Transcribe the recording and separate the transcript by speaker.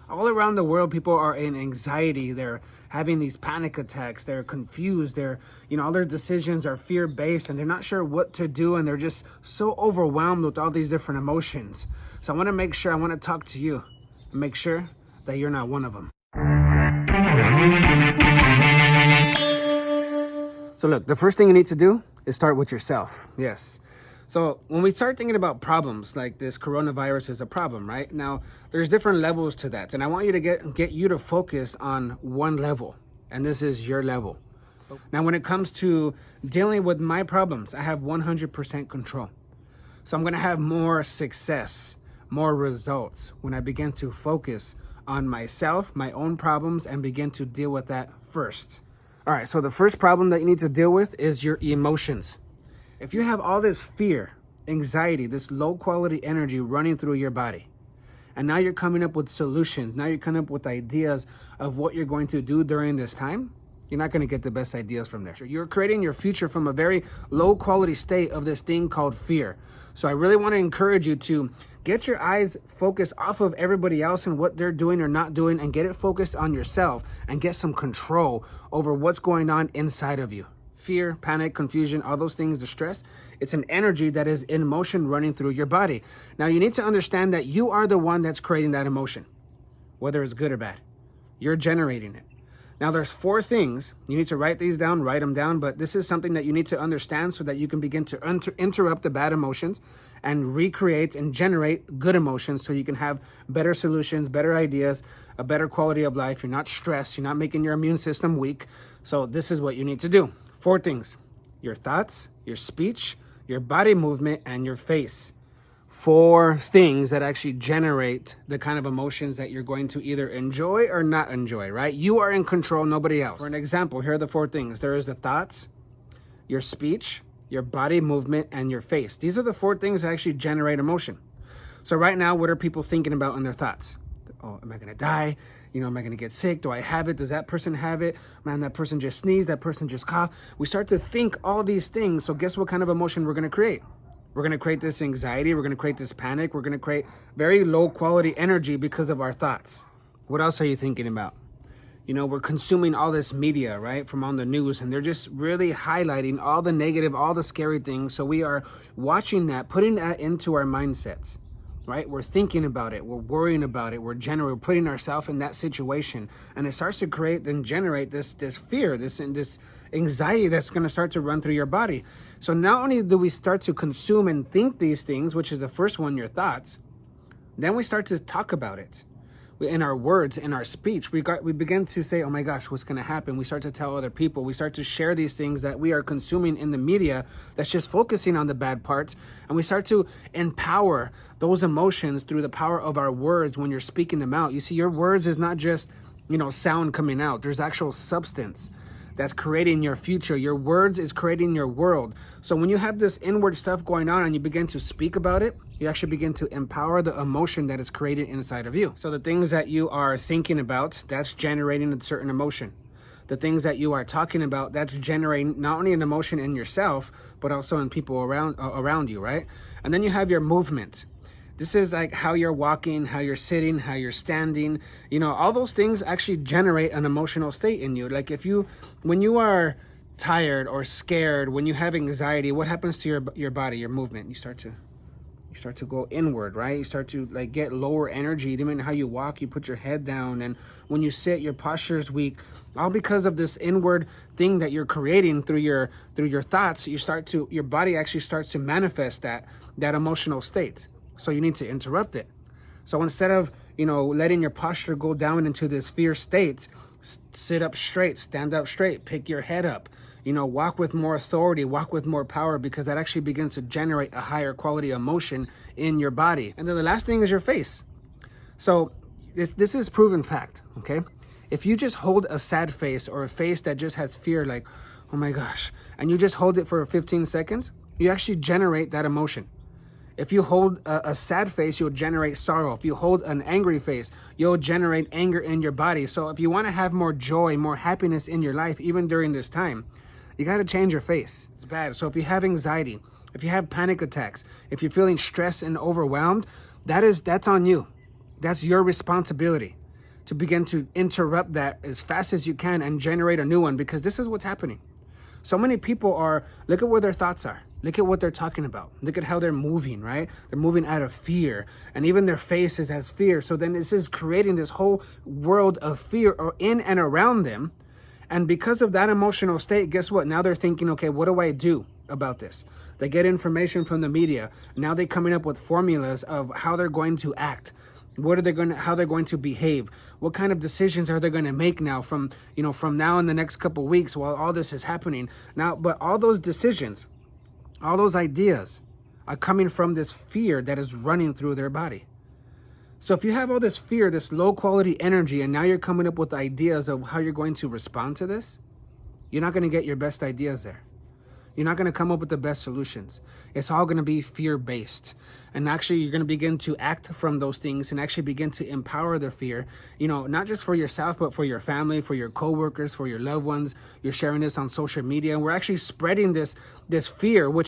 Speaker 1: All around the world, people are in anxiety. They're having these panic attacks. They're confused. All their decisions are fear-based and they're not sure what to do. And they're just so overwhelmed with all these different emotions. So I want to talk to you and make sure that you're not one of them. So look, the first thing you need to do is start with yourself. Yes. So when we start thinking about problems, like this coronavirus is a problem, right? Now, there's different levels to that. And I want you to get you to focus on one level. And this is your level. Now, when it comes to dealing with my problems, I have 100% control. So I'm going to have more success, more results when I begin to focus on myself, my own problems, and begin to deal with that first. All right, so the first problem that you need to deal with is your emotions. If you have all this fear, anxiety, this low quality energy running through your body, and now you're coming up with solutions, now you're coming up with ideas of what you're going to do during this time, you're not going to get the best ideas from there. You're creating your future from a very low quality state of this thing called fear. So I really want to encourage you to get your eyes focused off of everybody else and what they're doing or not doing, and get it focused on yourself and get some control over what's going on inside of you. Fear, panic, confusion, all those things, the stress, it's an energy that is in motion running through your body. Now, you need to understand that you are the one that's creating that emotion, whether it's good or bad. You're generating it. Now, there's 4 things. You need to write these down, write them down, but this is something that you need to understand so that you can begin to interrupt the bad emotions and recreate and generate good emotions so you can have better solutions, better ideas, a better quality of life. You're not stressed. You're not making your immune system weak. So this is what you need to do. 4 things: your thoughts, your speech, your body movement, and your face. 4 things that actually generate the kind of emotions that you're going to either enjoy or not enjoy, right? You are in control, nobody else. For an example, here are the 4 things. There is the thoughts, your speech, your body movement, and your face. These are the 4 things that actually generate emotion. So right now, what are people thinking about in their thoughts? Oh, am I going to die? Am I going to get sick? Do I have it? Does that person have it? Man, that person just sneezed. That person just coughed. We start to think all these things. So guess what kind of emotion we're going to create? We're going to create this anxiety. We're going to create this panic. We're going to create very low quality energy because of our thoughts. What else are you thinking about? We're consuming all this media, right, from on the news, and they're just really highlighting all the negative, all the scary things. So we are watching that, putting that into our mindsets. Right? We're thinking about it. We're worrying about it. We're putting ourselves in that situation. And it starts to create and generate this fear, this anxiety that's going to start to run through your body. So not only do we start to consume and think these things, which is the first one, your thoughts, then we start to talk about it. In our words, in our speech, we begin to say, oh my gosh, what's going to happen? We start to tell other people. We start to share these things that we are consuming in the media that's just focusing on the bad parts. And we start to empower those emotions through the power of our words when you're speaking them out. You see, your words is not just, sound coming out. There's actual substance that's creating your future. Your words is creating your world. So when you have this inward stuff going on and you begin to speak about it, you actually begin to empower the emotion that is created inside of you. So the things that you are thinking about, that's generating a certain emotion. The things that you are talking about, that's generating not only an emotion in yourself, but also in people around you, right? And then you have your movement. This is like how you're walking, how you're sitting, how you're standing. All those things actually generate an emotional state in you. Like when you are tired or scared, when you have anxiety, what happens to your body, your movement? You start to go inward, right? You start to get lower energy. Even how you walk, you put your head down. And when you sit, your posture is weak. All because of this inward thing that you're creating through your thoughts. Your body actually starts to manifest that emotional state. So you need to interrupt it. So instead of, letting your posture go down into this fear state, sit up straight, stand up straight, pick your head up, walk with more authority, walk with more power, because that actually begins to generate a higher quality emotion in your body. And then the last thing is your face. So this is proven fact, okay? If you just hold a sad face or a face that just has fear, like, oh my gosh, and you just hold it for 15 seconds, you actually generate that emotion. If you hold a sad face, you'll generate sorrow. If you hold an angry face, you'll generate anger in your body. So if you want to have more joy, more happiness in your life, even during this time, you got to change your face. It's bad. So if you have anxiety, if you have panic attacks, if you're feeling stressed and overwhelmed, that's on you. That's your responsibility. to begin to interrupt that as fast as you can and generate a new one, because this is what's happening. So many people look at where their thoughts are. Look at what they're talking about. Look at how they're moving, right? They're moving out of fear. And even their faces has fear. So then this is creating this whole world of fear in and around them. And because of that emotional state, guess what? Now they're thinking, okay, what do I do about this? They get information from the media. Now they're coming up with formulas of how they're going to act. How they're going to behave? What kind of decisions are they going to make now from now in the next couple of weeks while all this is happening? Now, but all those decisions, all those ideas are coming from this fear that is running through their body. So if you have all this fear, this low quality energy, and now you're coming up with ideas of how you're going to respond to this, you're not going to get your best ideas there. You're not going to come up with the best solutions. It's all going to be fear-based. And actually, you're going to begin to act from those things and actually begin to empower the fear, not just for yourself, but for your family, for your coworkers, for your loved ones. You're sharing this on social media. And we're actually spreading this fear, which